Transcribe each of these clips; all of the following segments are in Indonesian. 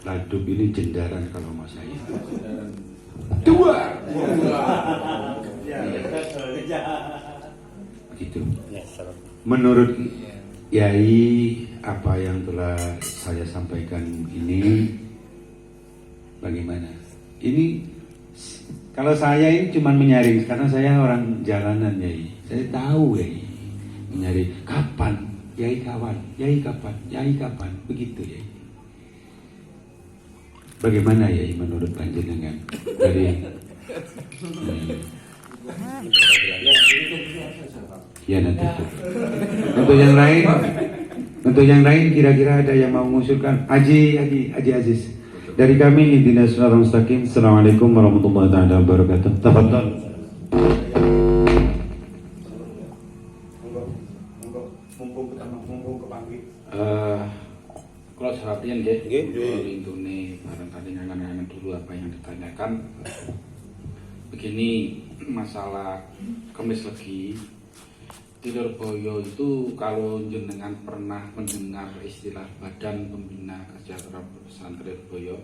Laduk ini jendaran kalau mau saya. Dua. Gitu. Menurut Yai, apa yang telah saya sampaikan ini bagaimana? Ini kalau saya ini cuma menyaring karena saya orang jalanan, Yai. Saya tahu, Yai. Menyari kapan, Yai kawan, Yai kapan, Yai kapan, begitu, Yai. Bagaimana, Yai, menurut panjenengan dari ya nanti untuk yang lain kira-kira ada yang mau mengusulkan. Haji Aziz dari kami Dinas Siratal Mustaqim. Assalamualaikum warahmatullahi wabarakatuh. Tafadhol. Kalau perhatian intune barangkali ngangen-ngangen dulu apa yang ditanyakan. Begini, masalah Kemis Legi di Lirboyo itu, kalau jenengan pernah mendengar istilah Badan Pembina Kesejahteraan Pesantren Lirboyo,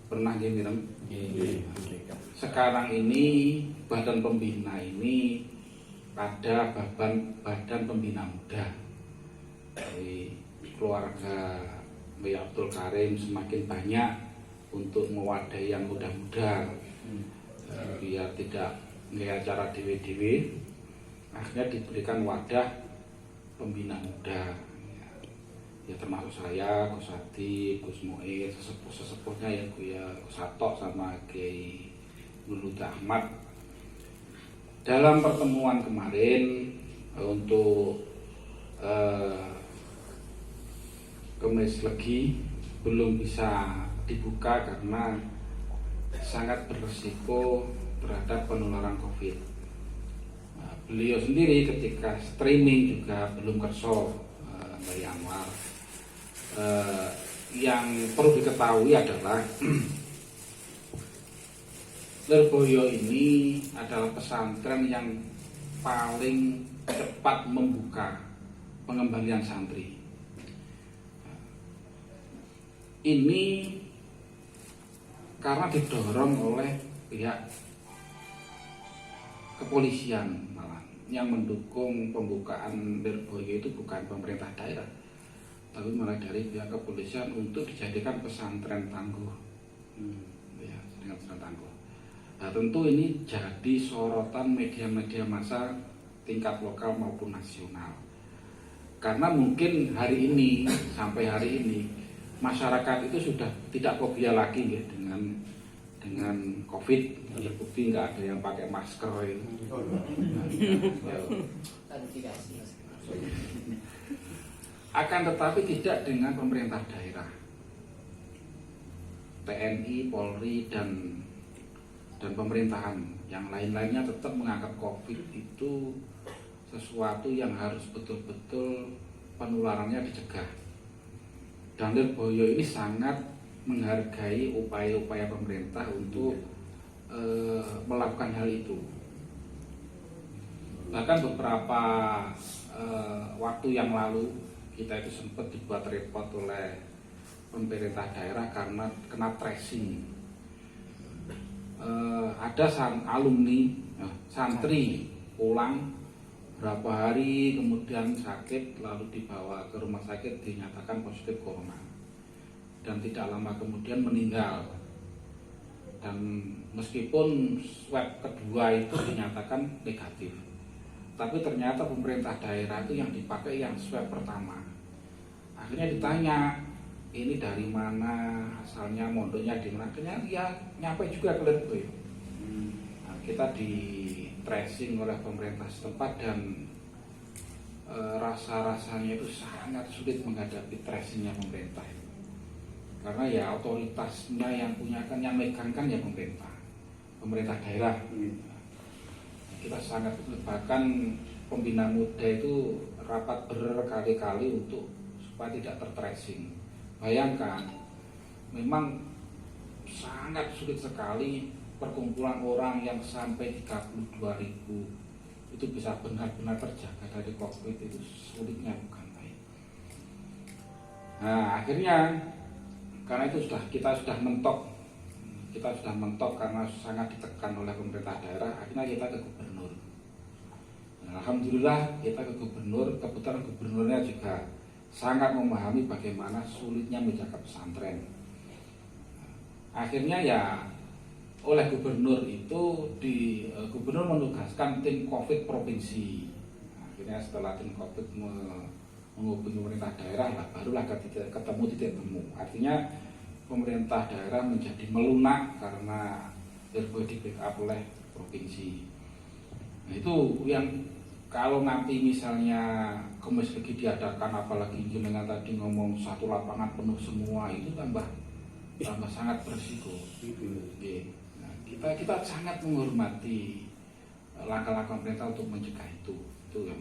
pernah gini Rem? Sekarang ini Badan Pembina ini ada Badan Pembina Muda. Jadi keluarga Mbak Abdul Karim semakin banyak untuk mewadahi yang muda-muda, biar tidak melihat acara dewe-dewe. Akhirnya diberikan wadah pembina muda, ya termasuk saya, Gus Adi, Gus Mu'id, sesepuh-sesepuhnya ya Gus Atok sama Kiai Nurhuda Ahmad. Dalam pertemuan kemarin untuk Kemis Legi belum bisa dibuka karena sangat berisiko terhadap penularan COVID. Beliau sendiri ketika streaming juga belum kerso, Mbak Anwar. Yang perlu diketahui adalah Lirboyo ini adalah pesantren yang paling cepat membuka pengembalian santri. Ini karena didorong oleh pihak kepolisian, malah yang mendukung pembukaan Lirboyo itu bukan pemerintah daerah, tapi malah dari pihak kepolisian untuk dijadikan pesantren tangguh. Ya, dengan pesantren tangguh. Nah, tentu ini jadi sorotan media-media massa tingkat lokal maupun nasional. Karena mungkin sampai hari ini masyarakat itu sudah tidak fobia lagi ya dengan COVID. Terbukti nggak ada yang pakai masker itu. Akan tetapi tidak dengan pemerintah daerah, TNI, Polri dan pemerintahan yang lain-lainnya tetap menganggap COVID itu sesuatu yang harus betul-betul penularannya dicegah. Dan Lirboyo ini sangat menghargai upaya-upaya pemerintah untuk melakukan hal itu. Bahkan beberapa waktu yang lalu kita itu sempat dibuat repot oleh pemerintah daerah karena kena tracing. Ada alumni santri pulang berapa hari kemudian sakit, lalu dibawa ke rumah sakit dinyatakan positif corona dan tidak lama kemudian meninggal. Dan meskipun swab kedua itu dinyatakan negatif, tapi ternyata pemerintah daerah itu yang dipakai yang swab pertama. Akhirnya ditanya, ini dari mana asalnya, mondoknya di mana? Akhirnya ya nyampe juga ke Lirboyo. Nah, kita di tracing oleh pemerintah setempat dan rasa-rasanya itu sangat sulit menghadapi tracingnya pemerintah, karena ya otoritasnya yang punya kan, yang megang kan ya pemerintah daerah. Kita sangat, bahkan pembina muda itu rapat berkali-kali untuk supaya tidak tertracing. Bayangkan, memang sangat sulit sekali perkumpulan orang yang sampai 32.000 itu bisa benar-benar terjaga dari COVID, itu sulitnya bukan main. Nah, akhirnya karena itu kita sudah mentok karena sangat ditekan oleh pemerintah daerah, akhirnya kita ke gubernur. Nah, alhamdulillah kita ke gubernur, kebetulan gubernurnya juga sangat memahami bagaimana sulitnya menjaga pesantren. Akhirnya ya oleh gubernur itu gubernur menugaskan tim COVID provinsi. Akhirnya setelah tim COVID menghubungi pemerintah daerah lah, barulah ketemu titik temu. Artinya pemerintah daerah menjadi melunak karena di backup oleh provinsi. Nah, itu yang kalau nanti misalnya Komis lagi diadakan, apalagi jenengan tadi ngomong satu lapangan penuh semua, itu tambah sangat berisiko. Nah, kita sangat menghormati langkah-langkah pemerintah untuk mencegah itu ya.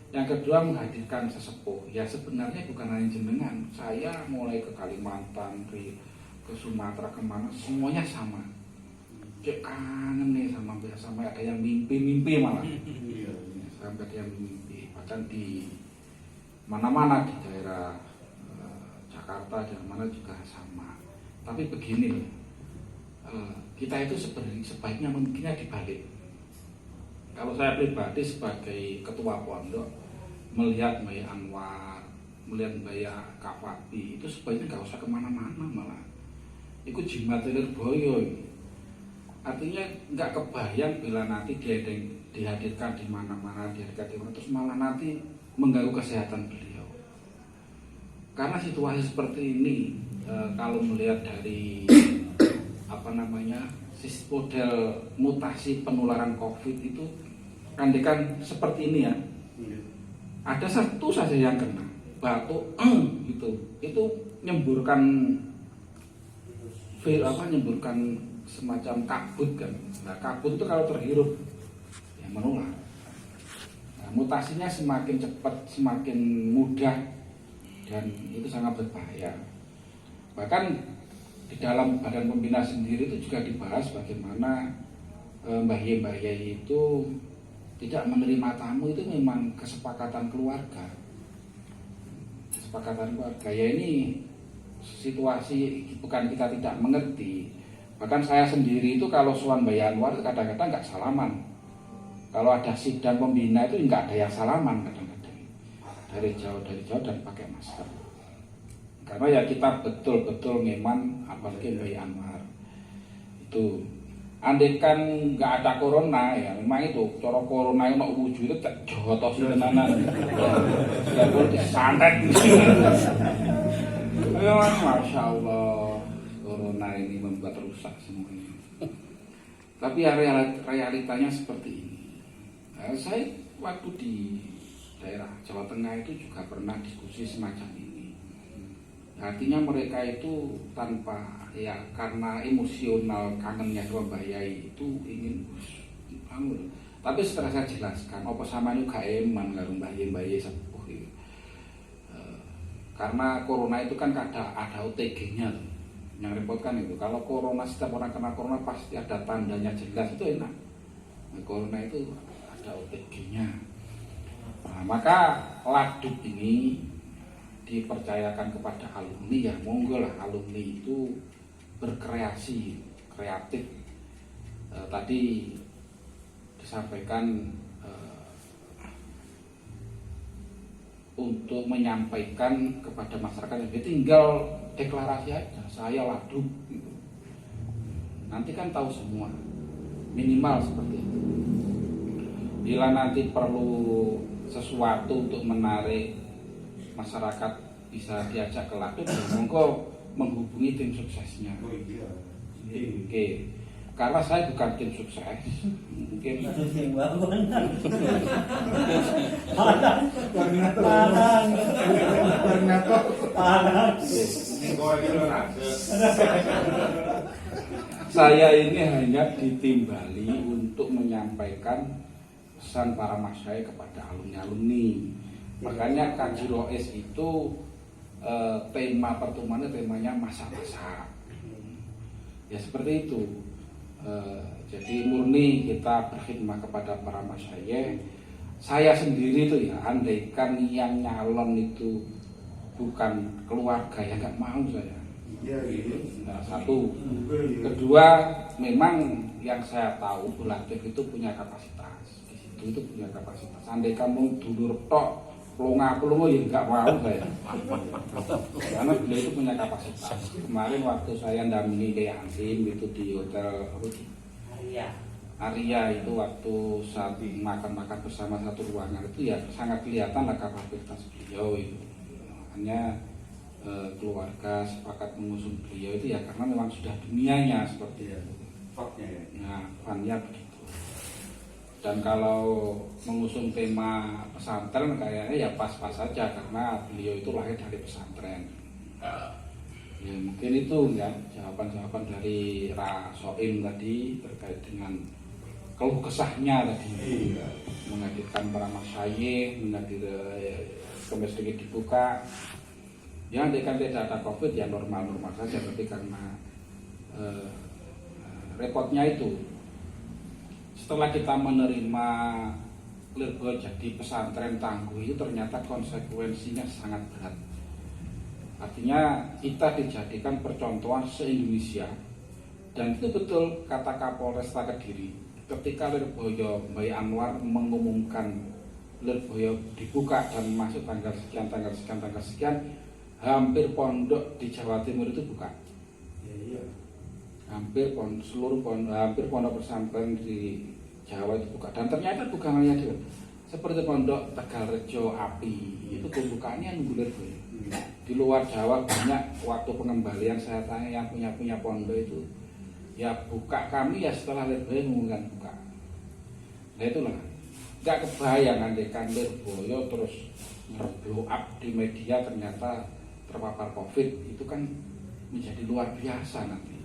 Yang kedua, menghadirkan sesepuh. Ya sebenarnya bukan hanya jenengan, saya mulai ke Kalimantan, ke Sumatera, kemana semuanya sama. Kayak kangen nih sampai ada yang mimpi malah. Sampai ada yang mimpi. Bahkan di mana-mana di daerah Jakarta dan mana juga sama. Tapi begini, kita itu sebaiknya mungkinnya dibalik. Kalau saya pribadi sebagai ketua pondok melihat Mbak Anwar, melihat Mbak Kafabi, itu sebaiknya nggak usah kemana-mana malah. Ikut jimat boyo. Artinya nggak kebayang bila nanti dihadirkan di mana-mana, terus malah nanti mengganggu kesehatan beliau. Karena situasi seperti ini, kalau melihat dari model mutasi penularan COVID itu, andekan seperti ini ya, ada satu saja yang kena batuk, gitu, itu nyemburkan semacam kabut kan. Nah, kabut itu kalau terhirup ya menular. Nah, mutasinya semakin cepat, semakin mudah, dan itu sangat berbahaya. Bahkan di dalam badan pembina sendiri itu juga dibahas bagaimana Mbah Yai itu tidak menerima tamu, itu memang kesepakatan keluarga. Ya ini situasi bukan kita tidak mengerti. Bahkan saya sendiri itu kalau sowan Mbah Anwar kadang-kadang nggak salaman. Kalau ada sidang pembina itu nggak ada yang salaman kadang-kadang. Dari jauh dan pakai masker. Karena ya kita betul-betul ngeman, apalagi Mbah Anwar. Itu andekan nggak ada corona ya, memang itu cara corona itu mau wujud itu tak jotos tenanan. Ya boleh disantet. Masya Allah, corona ini membuat rusak semuanya. Tapi ya realitanya seperti ini. Nah, saya waktu di daerah Jawa Tengah itu juga pernah diskusi semacam ini. Artinya mereka itu tanpa ya karena emosional kangennya ke Mbah Yai itu ingin bangun. Tapi setelah saya jelaskan, apa sama juga eman karo Mbah Yai sepuh itu. Karena corona itu kan ada OTG-nya tuh. Yang repot kan itu. Kalau corona, setiap orang kena corona pasti ada tandanya jelas, itu enak. Nah, corona itu ada OTG-nya. Nah, maka laduk ini dipercayakan kepada alumni, ya monggo lah alumni itu berkreasi, kreatif. Tadi disampaikan untuk menyampaikan kepada masyarakat, jadi tinggal deklarasi aja, saya laduk gitu. Nanti kan tahu semua, minimal seperti itu. Bila nanti perlu sesuatu untuk menarik masyarakat bisa diajak ke laduk, ya monggo menghubungi tim suksesnya. Oke. Karena saya bukan tim sukses, mungkin saya ini hanya ditimbali untuk menyampaikan pesan para masyayikh kepada alumni-alumni. Makanya Kaji Roes itu tema pertemuannya temanya masa-masa. Ya seperti itu. Jadi murni kita berkhidmat kepada para masyayikh. Saya sendiri itu ya, andaikan yang nyalon itu bukan keluarga, ya nggak mau saya. Nah, satu. Kedua, memang yang saya tahu Bulatif itu punya kapasitas. Di situ itu punya kapasitas. Andai kamu dulur tok pelongo ya nggak mau saya. Karena beliau itu punya kapasitas. Kemarin waktu saya dampingi Kiai Hasim itu di hotel Arya itu waktu saat makan-makan bersama satu ruangan itu ya sangat kelihatan lah kapasitas beliau itu. Hanya keluarga sepakat mengusung beliau itu ya karena memang sudah dunianya seperti itu. Nah, fannya begitu. Dan kalau mengusung tema pesantren kayaknya ya pas-pas saja karena beliau itu lahir dari pesantren. Ya mungkin itu ya jawaban-jawaban dari Ra Soim tadi terkait dengan keluh kesahnya tadi menghadirkan para masyayikh, kemudian sedikit dibuka. Ya andaikan tidak ada COVID ya normal-normal saja, tapi karena repotnya itu setelah kita menerima Lirboyo jadi pesantren tangguh itu ternyata konsekuensinya sangat berat. Artinya kita dijadikan percontohan se-Indonesia. Dan itu betul kata Kapolresta Kediri ketika Lirboyo Mbak Anwar mengumumkan Lirboyo dibuka dan masuk tanggal sekian, hampir pondok di Jawa Timur itu buka. Hampir pondok pesantren di Jawa itu buka. Dan ternyata bukan hanya itu. Seperti pondok Tegalrejo Api itu pembukaannya nunggu Lirboyo. Di luar Jawa banyak waktu pengembalian saya tanya yang punya pondok itu ya buka kami ya setelah Lirboyo mengumumkan buka. Nah itulah nggak kebayang andaikan Lirboyo terus blow up di media ternyata terpapar COVID itu kan menjadi luar biasa nanti.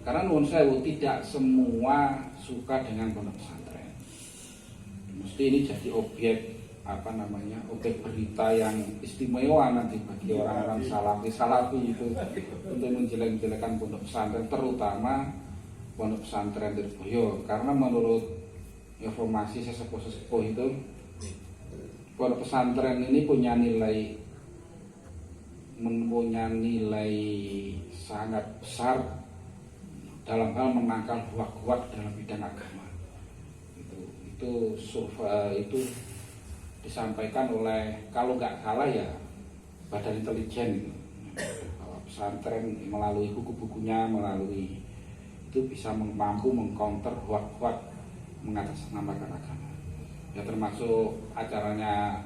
Karena nuwun sewu tidak semua suka dengan pondok pesantren. Mesti ini jadi objek objek berita yang istimewa nanti bagi orang-orang salafi itu untuk menjelek-jelekan pondok pesantren, terutama pondok pesantren Lirboyo. Karena menurut informasi sesepuh itu pondok pesantren ini punya nilai sangat besar dalam hal menangkal hoak-hoak dalam bidang agama. Itu disampaikan oleh kalau nggak salah ya Badan Intelijen bahwa pesantren melalui buku-bukunya itu bisa mampu mengcounter hoak-hoak mengatasnamakan agama. Ya termasuk acaranya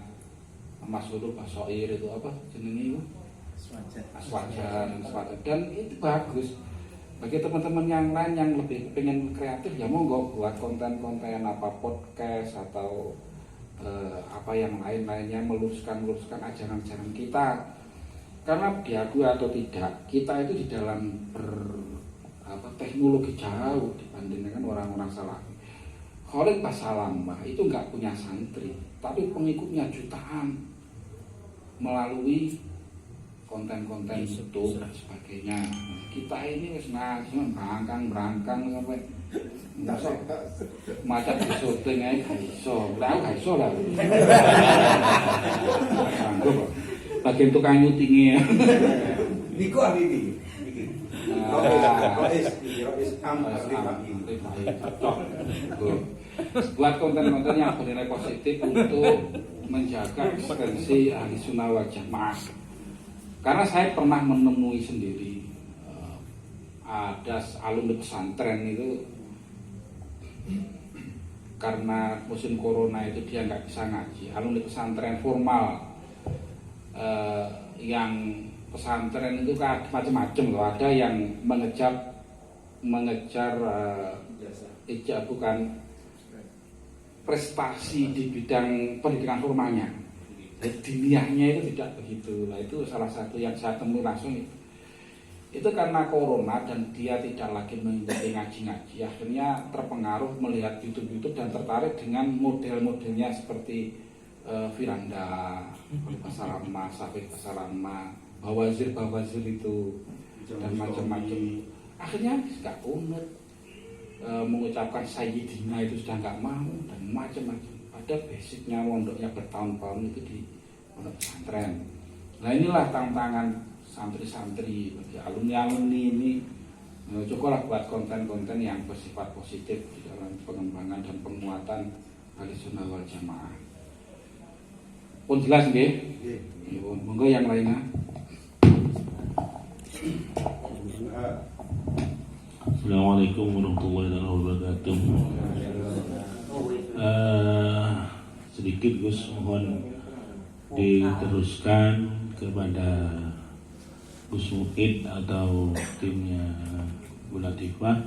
Mas Hulu Basoir itu apa jenenge itu? Aswaja dan itu bagus. Bagi teman-teman yang lain yang lebih pengen kreatif ya monggo buat konten-konten apa podcast atau apa yang lainnya meluruskan ajaran-ajaran kita. Karena diakui atau tidak kita itu di dalam teknologi jauh dibanding dengan orang-orang salafi. Khalid Basalamah itu nggak punya santri tapi pengikutnya jutaan melalui konten-konten YouTube dan sebagainya. Kita ini wis berangkang sampai macam di syuting aja gak iso. Gak iso lah. Bagian tukang nyutingnya. Niku iki. Buat konten-konten yang bernilai positif untuk menjaga eksistensi ahli sunnah wal jamaah. Karena saya pernah menemui sendiri ada alumni pesantren itu karena musim corona itu dia nggak bisa ngaji. Alumni pesantren formal yang pesantren itu kan macam-macam loh. Ada yang mengejar bukan prestasi di bidang pendidikan formalnya. Diniahnya itu tidak begitu. Nah itu salah satu yang saya temui langsung itu karena corona dan dia tidak lagi mengikuti ngaji-ngaji, akhirnya terpengaruh melihat YouTube dan tertarik dengan model-modelnya seperti Firanda, Basalamah, Syafiq Basalamah, Bawazir itu dan macam-macam. Akhirnya nggak kunut, mengucapkan Sayyidina itu sudah nggak mau dan macam-macam. Ada basicnya pondoknya bertahun-tahun itu di pondok pesantren. Nah inilah tantangan santri-santri, bagi alumni-alumni ini cobalah buat konten-konten yang bersifat positif di dalam pengembangan dan penguatan Ahlussunnah wal Jamaah. Pun jelas nggih? Nggih. Monggo yang lainnya. Assalamualaikum warahmatullahi wabarakatuh. Sedikit Gus, mohon diteruskan kepada Gus Muid atau timnya Bu Latifah